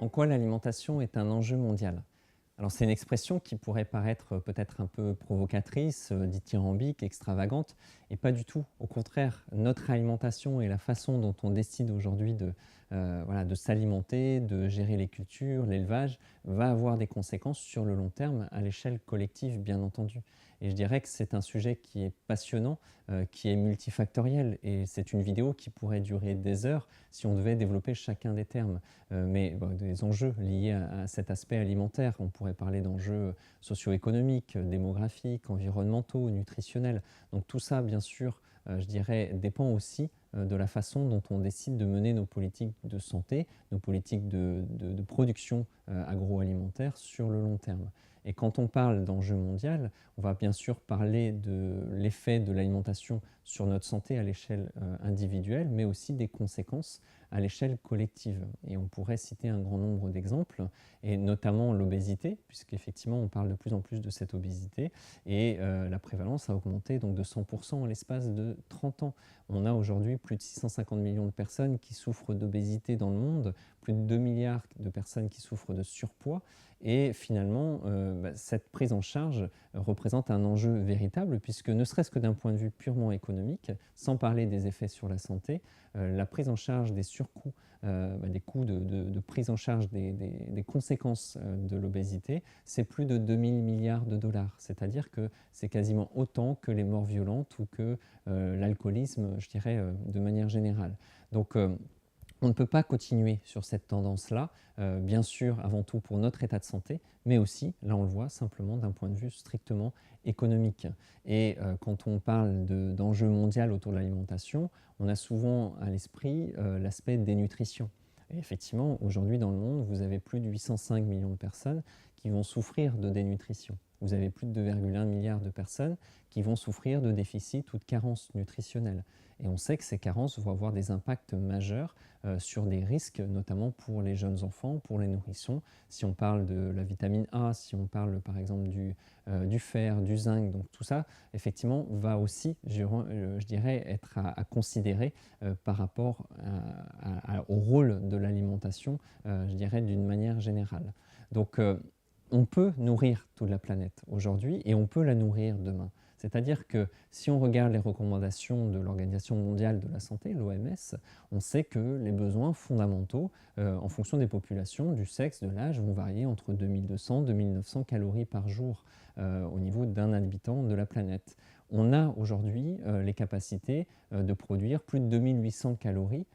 En quoi l'alimentation est un enjeu mondial? Alors c'est une expression qui pourrait paraître peut-être un peu provocatrice, dithyrambique, extravagante, et pas du tout. Au contraire, notre alimentation et la façon dont on décide aujourd'hui voilà, de s'alimenter, de gérer les cultures, l'élevage, va avoir des conséquences sur le long terme, à l'échelle collective bien entendu. Et je dirais que c'est un sujet qui est passionnant, qui est multifactoriel, et c'est une vidéo qui pourrait durer des heures si on devait développer chacun des termes. Mais bon, des enjeux liés à cet aspect alimentaire. On pourrait parler d'enjeux socio-économiques, démographiques, environnementaux, nutritionnels. Donc tout ça, bien sûr, je dirais, dépend aussi de la façon dont on décide de mener nos politiques de santé, nos politiques de production agroalimentaire sur le long terme. Et quand on parle d'enjeux mondiaux, on va bien sûr parler de l'effet de l'alimentation sur notre santé à l'échelle individuelle, mais aussi des conséquences à l'échelle collective. Et on pourrait citer un grand nombre d'exemples, et notamment l'obésité, puisqu'effectivement on parle de plus en plus de cette obésité, et la prévalence a augmenté donc de 100% en l'espace de 30 ans. On a aujourd'hui plus de 650 millions de personnes qui souffrent d'obésité dans le monde, plus de 2 milliards de personnes qui souffrent de surpoids, et finalement, cette prise en charge représente un enjeu véritable, puisque ne serait-ce que d'un point de vue purement économique, sans parler des effets sur la santé, la prise en charge des surcoûts, des coûts de prise en charge des conséquences de l'obésité, c'est plus de 2000 milliards de dollars. C'est-à-dire que c'est quasiment autant que les morts violentes ou que l'alcoolisme, je dirais, de manière générale. Donc, on ne peut pas continuer sur cette tendance-là, bien sûr, avant tout pour notre état de santé, mais aussi, là on le voit, simplement d'un point de vue strictement économique. Et quand on parle d'enjeux mondiaux autour de l'alimentation, on a souvent à l'esprit l'aspect dénutrition. Et effectivement, aujourd'hui dans le monde, vous avez plus de 805 millions de personnes qui vont souffrir de dénutrition. Vous avez plus de 2,1 milliards de personnes qui vont souffrir de déficits ou de carences nutritionnelles. Et on sait que ces carences vont avoir des impacts majeurs sur des risques, notamment pour les jeunes enfants, pour les nourrissons. Si on parle de la vitamine A, si on parle par exemple du fer, du zinc, donc tout ça, effectivement, va aussi, je dirais, être à considérer par rapport au rôle de l'alimentation, je dirais, d'une manière générale. Donc, on peut nourrir toute la planète aujourd'hui et on peut la nourrir demain. C'est-à-dire que si on regarde les recommandations de l'Organisation mondiale de la santé, l'OMS, on sait que les besoins fondamentaux, en fonction des populations, du sexe, de l'âge, vont varier entre 2200 et 2900 calories par jour au niveau d'un habitant de la planète. On a aujourd'hui les capacités de produire plus de 2800 calories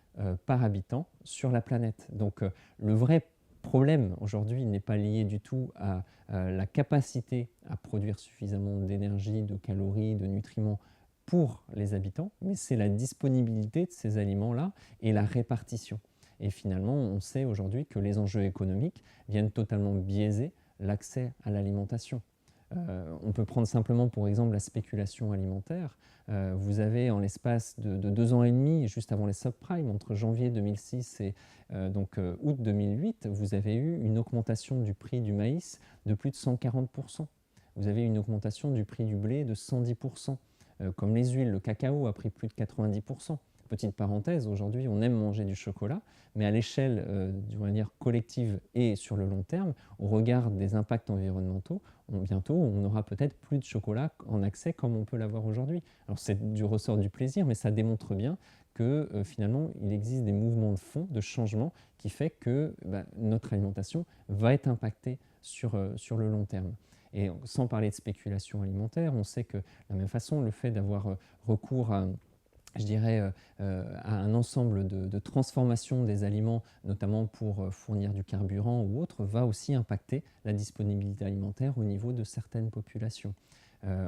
par habitant sur la planète. Donc le vrai problème aujourd'hui n'est pas lié du tout à la capacité à produire suffisamment d'énergie, de calories, de nutriments pour les habitants, mais c'est la disponibilité de ces aliments-là et la répartition. Et finalement, on sait aujourd'hui que les enjeux économiques viennent totalement biaiser l'accès à l'alimentation. On peut prendre simplement pour exemple la spéculation alimentaire. Vous avez en l'espace de 2 ans et demi, juste avant les subprimes, entre janvier 2006 et août 2008, vous avez eu une augmentation du prix du maïs de plus de 140%. Vous avez une augmentation du prix du blé de 110%. Comme les huiles, le cacao a pris plus de 90%. Petite parenthèse, aujourd'hui on aime manger du chocolat, mais à l'échelle d'une manière collective et sur le long terme, au regard des impacts environnementaux, bientôt on n'aura peut-être plus de chocolat en accès comme on peut l'avoir aujourd'hui. Alors c'est du ressort du plaisir, mais ça démontre bien que finalement il existe des mouvements de fond, de changement, qui fait que notre alimentation va être impactée sur le long terme. Et sans parler de spéculation alimentaire, on sait que de la même façon, le fait d'avoir recours à je dirais, à un ensemble de transformations des aliments, notamment pour fournir du carburant ou autre, va aussi impacter la disponibilité alimentaire au niveau de certaines populations.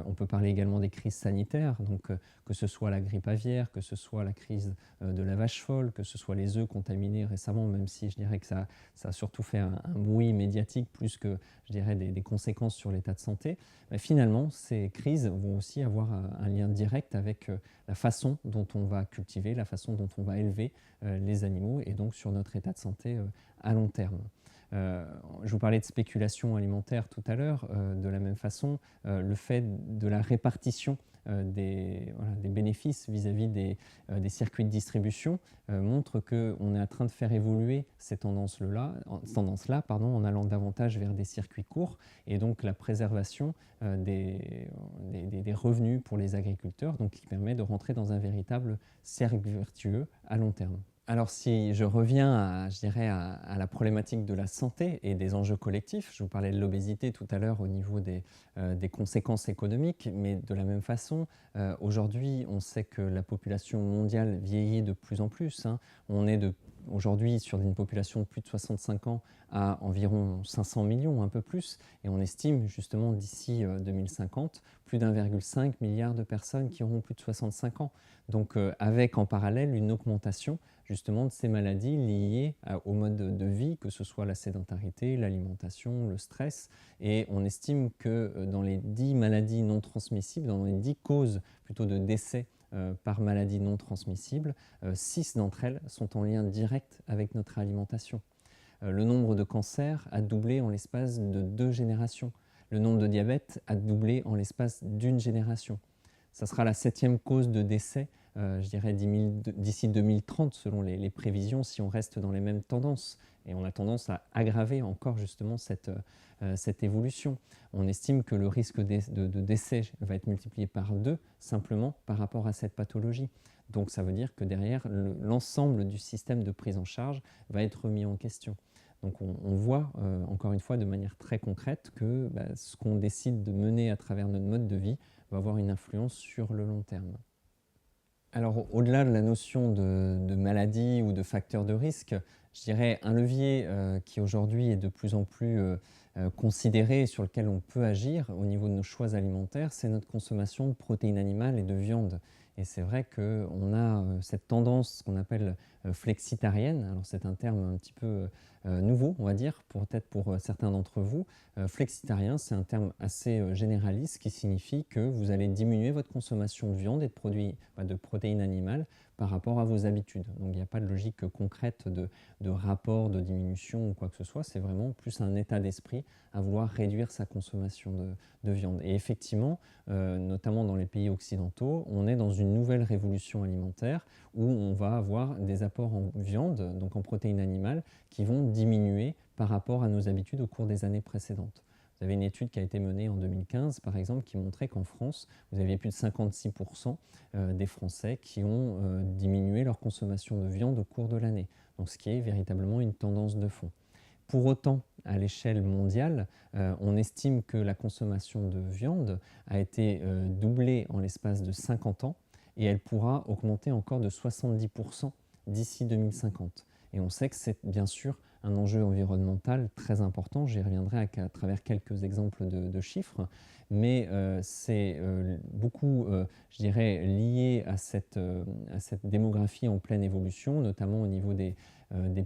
On peut parler également des crises sanitaires, donc que ce soit la grippe aviaire, que ce soit la crise de la vache folle, que ce soit les œufs contaminés récemment, même si je dirais que ça a surtout fait un bruit médiatique plus que je dirais des conséquences sur l'état de santé. Mais finalement, ces crises vont aussi avoir un lien direct avec la façon dont on va cultiver, la façon dont on va élever les animaux et donc sur notre état de santé à long terme. Euh, je vous parlais de spéculation alimentaire tout à l'heure. De la même façon, le fait de la répartition des bénéfices vis-à-vis des circuits de distribution montre qu'on est en train de faire évoluer ces tendances-là, en allant davantage vers des circuits courts et donc la préservation des revenus pour les agriculteurs, donc qui permet de rentrer dans un véritable cercle vertueux à long terme. Alors si je reviens je dirais à la problématique de la santé et des enjeux collectifs, je vous parlais de l'obésité tout à l'heure au niveau des conséquences économiques, mais de la même façon, aujourd'hui on sait que la population mondiale vieillit de plus en plus, hein. On est aujourd'hui sur une population de plus de 65 ans à environ 500 millions, un peu plus, et on estime justement d'ici 2050 plus d'1,5 milliard de personnes qui auront plus de 65 ans. Donc avec en parallèle une augmentation justement de ces maladies liées au mode de vie, que ce soit la sédentarité, l'alimentation, le stress. Et on estime que dans les 10 maladies non transmissibles, dans les 10 causes plutôt de décès par maladie non transmissible, 6 d'entre elles sont en lien direct avec notre alimentation. Le nombre de cancers a doublé en l'espace de 2 générations. Le nombre de diabètes a doublé en l'espace d'une génération. Ça sera la 7e cause de décès, je dirais d'ici 2030, selon les prévisions, si on reste dans les mêmes tendances. Et on a tendance à aggraver encore justement cette évolution. On estime que le risque de décès va être multiplié par 2, simplement par rapport à cette pathologie. Donc ça veut dire que derrière, l'ensemble du système de prise en charge va être remis en question. Donc on voit, encore une fois, de manière très concrète que ce qu'on décide de mener à travers notre mode de vie va avoir une influence sur le long terme. Alors au-delà de la notion de maladie ou de facteur de risque, je dirais un levier qui aujourd'hui est de plus en plus considéré et sur lequel on peut agir au niveau de nos choix alimentaires, c'est notre consommation de protéines animales et de viande. Et c'est vrai qu'on a cette tendance qu'on appelle flexitarienne. Alors c'est un terme un petit peu nouveau, on va dire, peut-être pour certains d'entre vous. Flexitarien, c'est un terme assez généraliste qui signifie que vous allez diminuer votre consommation de viande et de protéines animales par rapport à vos habitudes. Donc il n'y a pas de logique concrète de rapport, de diminution ou quoi que ce soit. C'est vraiment plus un état d'esprit à vouloir réduire sa consommation de viande. Et effectivement, notamment dans les pays occidentaux, on est dans une nouvelle révolution alimentaire où on va avoir des apports en viande, donc en protéines animales, qui vont diminuer par rapport à nos habitudes au cours des années précédentes. Vous avez une étude qui a été menée en 2015, par exemple, qui montrait qu'en France, vous aviez plus de 56% des Français qui ont diminué leur consommation de viande au cours de l'année. Donc ce qui est véritablement une tendance de fond. Pour autant, à l'échelle mondiale, on estime que la consommation de viande a été doublée en l'espace de 50 ans et elle pourra augmenter encore de 70% d'ici 2050. Et on sait que c'est bien sûr un enjeu environnemental très important. J'y reviendrai à travers quelques exemples de chiffres, mais c'est beaucoup, je dirais, lié à cette démographie en pleine évolution, notamment au niveau des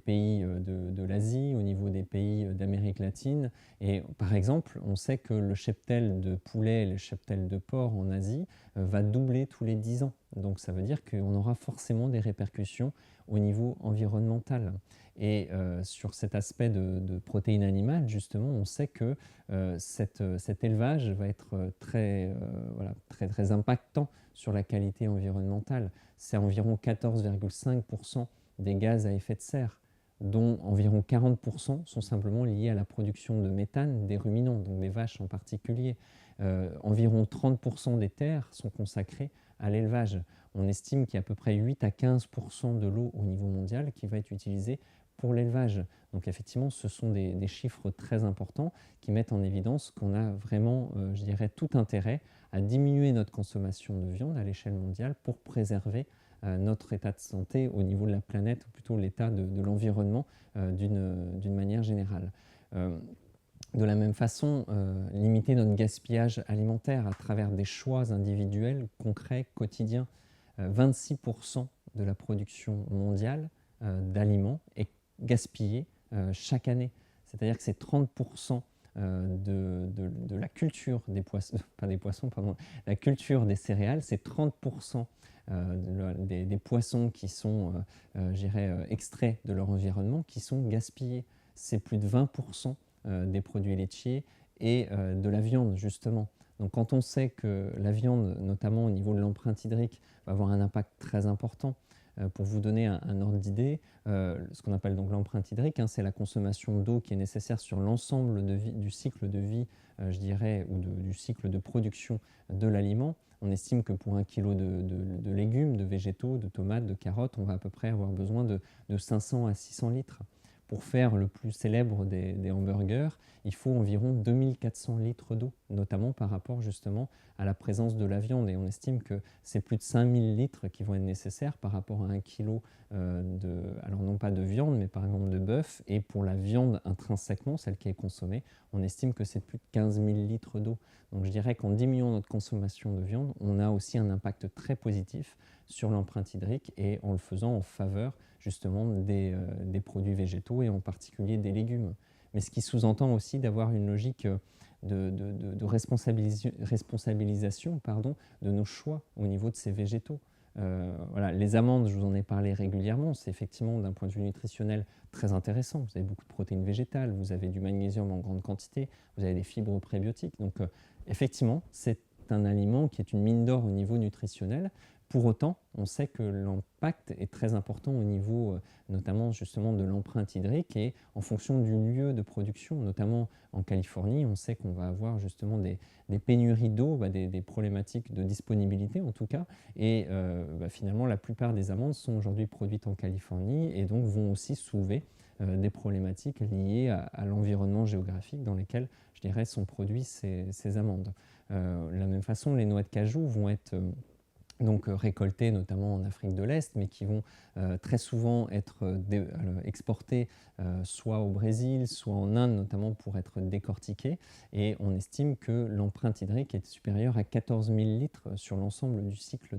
pays de l'Asie, au niveau des pays d'Amérique latine. Et par exemple, on sait que le cheptel de poulet et le cheptel de porc en Asie va doubler tous les 10 ans. Donc ça veut dire qu'on aura forcément des répercussions au niveau environnemental. Et sur cet aspect de protéines animales, justement, on sait que cet élevage va être très impactant sur la qualité environnementale. C'est environ 14,5% des gaz à effet de serre, dont environ 40% sont simplement liés à la production de méthane des ruminants, donc des vaches en particulier. Environ 30% des terres sont consacrées à l'élevage. On estime qu'il y a à peu près 8 à 15% de l'eau au niveau mondial qui va être utilisée pour l'élevage. Donc effectivement, ce sont des chiffres très importants qui mettent en évidence qu'on a vraiment, je dirais, tout intérêt à diminuer notre consommation de viande à l'échelle mondiale pour préserver notre état de santé au niveau de la planète, ou plutôt l'état de l'environnement d'une manière générale. De la même façon, limiter notre gaspillage alimentaire à travers des choix individuels, concrets, quotidiens. 26% de la production mondiale d'aliments est gaspillée chaque année. C'est-à-dire que c'est 30% de la culture des poissons, pas des poissons, pardon, la culture des céréales, c'est 30% des poissons qui sont, extraits de leur environnement, qui sont gaspillés. c'est plus de 20% des produits laitiers et de la viande, justement. Donc quand on sait que la viande, notamment au niveau de l'empreinte hydrique, va avoir un impact très important, pour vous donner un ordre d'idée, ce qu'on appelle donc l'empreinte hydrique, hein, c'est la consommation d'eau qui est nécessaire sur l'ensemble du cycle de vie, je dirais, ou du cycle de production de l'aliment. On estime que pour 1 kg de légumes, de végétaux, de tomates, de carottes, on va à peu près avoir besoin de 500 à 600 litres. Pour faire le plus célèbre des hamburgers, il faut environ 2400 litres d'eau, notamment par rapport justement à la présence de la viande. Et on estime que c'est plus de 5000 litres qui vont être nécessaires par rapport à 1 kg alors non pas de viande, mais par exemple de bœuf. Et pour la viande intrinsèquement, celle qui est consommée, on estime que c'est plus de 15 000 litres d'eau. Donc je dirais qu'en diminuant notre consommation de viande, on a aussi un impact très positif sur l'empreinte hydrique et en le faisant en faveur justement des produits végétaux et en particulier des légumes. Mais ce qui sous-entend aussi d'avoir une logique de responsabilisation de nos choix au niveau de ces végétaux. Voilà, les amandes, je vous en ai parlé régulièrement, c'est effectivement d'un point de vue nutritionnel très intéressant. Vous avez beaucoup de protéines végétales, vous avez du magnésium en grande quantité, vous avez des fibres prébiotiques. Donc effectivement, c'est un aliment qui est une mine d'or au niveau nutritionnel. Pour autant, on sait que l'impact est très important au niveau notamment justement de l'empreinte hydrique et en fonction du lieu de production, notamment en Californie, on sait qu'on va avoir justement des pénuries d'eau, des problématiques de disponibilité en tout cas, et finalement la plupart des amandes sont aujourd'hui produites en Californie et donc vont aussi soulever des problématiques liées à l'environnement géographique dans lequel, je dirais, sont produites ces amandes. De la même façon, les noix de cajou vont être donc récoltés notamment en Afrique de l'Est, mais qui vont très souvent être exportés soit au Brésil, soit en Inde notamment pour être décortiqués. Et on estime que l'empreinte hydrique est supérieure à 14 000 litres sur l'ensemble du cycle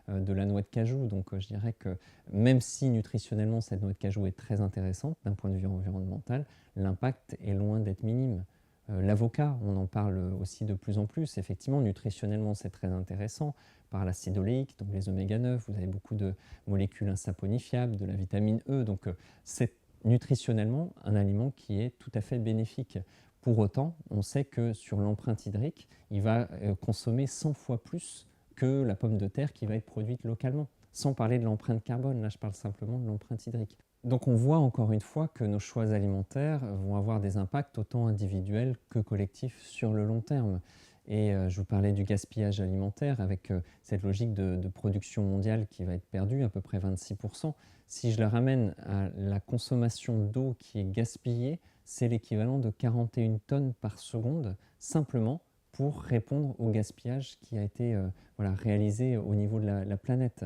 de la noix de cajou. Donc je dirais que même si nutritionnellement cette noix de cajou est très intéressante d'un point de vue environnemental, l'impact est loin d'être minime. L'avocat, on en parle aussi de plus en plus. Effectivement, nutritionnellement, c'est très intéressant par l'acide oléique, donc les oméga 9. Vous avez beaucoup de molécules insaponifiables, de la vitamine E. Donc, c'est nutritionnellement un aliment qui est tout à fait bénéfique. Pour autant, on sait que sur l'empreinte hydrique, il va consommer 100 fois plus que la pomme de terre qui va être produite localement. Sans parler de l'empreinte carbone, là je parle simplement de l'empreinte hydrique. Donc on voit encore une fois que nos choix alimentaires vont avoir des impacts autant individuels que collectifs sur le long terme. Et je vous parlais du gaspillage alimentaire avec cette logique de production mondiale qui va être perdue, à peu près 26%. Si je la ramène à la consommation d'eau qui est gaspillée, c'est l'équivalent de 41 tonnes par seconde, simplement pour répondre au gaspillage qui a été réalisé au niveau de la planète.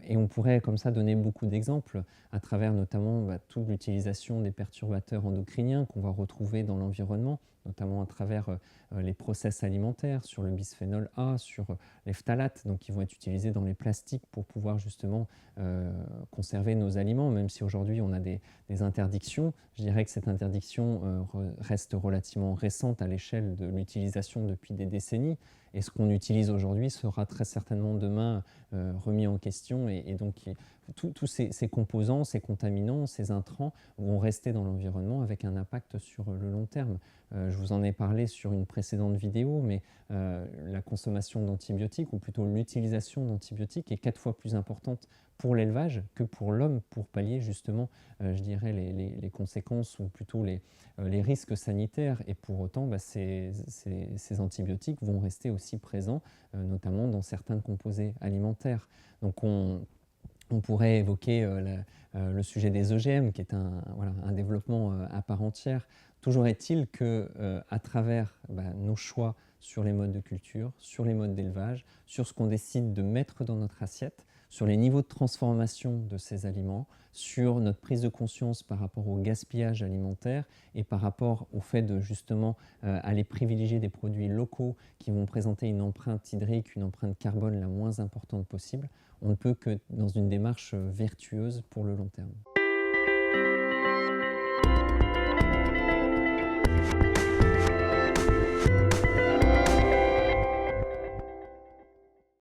Et on pourrait comme ça donner beaucoup d'exemples à travers notamment toute l'utilisation des perturbateurs endocriniens qu'on va retrouver dans l'environnement, notamment à travers les process alimentaires, sur le bisphénol A, sur les phtalates, donc qui vont être utilisés dans les plastiques pour pouvoir justement conserver nos aliments, même si aujourd'hui on a des interdictions. Je dirais que cette interdiction reste relativement récente à l'échelle de l'utilisation depuis des décennies. Et ce qu'on utilise aujourd'hui sera très certainement demain remis en question. Et donc, tous ces composants, ces contaminants, ces intrants vont rester dans l'environnement avec un impact sur le long terme. Je vous en ai parlé sur une précédente vidéo, mais la consommation d'antibiotiques, ou plutôt l'utilisation d'antibiotiques, est 4 fois plus importante pour l'élevage que pour l'homme, pour pallier justement, je dirais, les conséquences ou plutôt les risques sanitaires. Et pour autant, ces antibiotiques vont rester aussi présents, notamment dans certains composés alimentaires. Donc on pourrait évoquer le sujet des OGM, qui est un développement à part entière. Toujours est-il qu'à travers nos choix sur les modes de culture, sur les modes d'élevage, sur ce qu'on décide de mettre dans notre assiette, sur les niveaux de transformation de ces aliments, sur notre prise de conscience par rapport au gaspillage alimentaire et par rapport au fait de justement aller privilégier des produits locaux qui vont présenter une empreinte hydrique, une empreinte carbone la moins importante possible, on ne peut que dans une démarche vertueuse pour le long terme.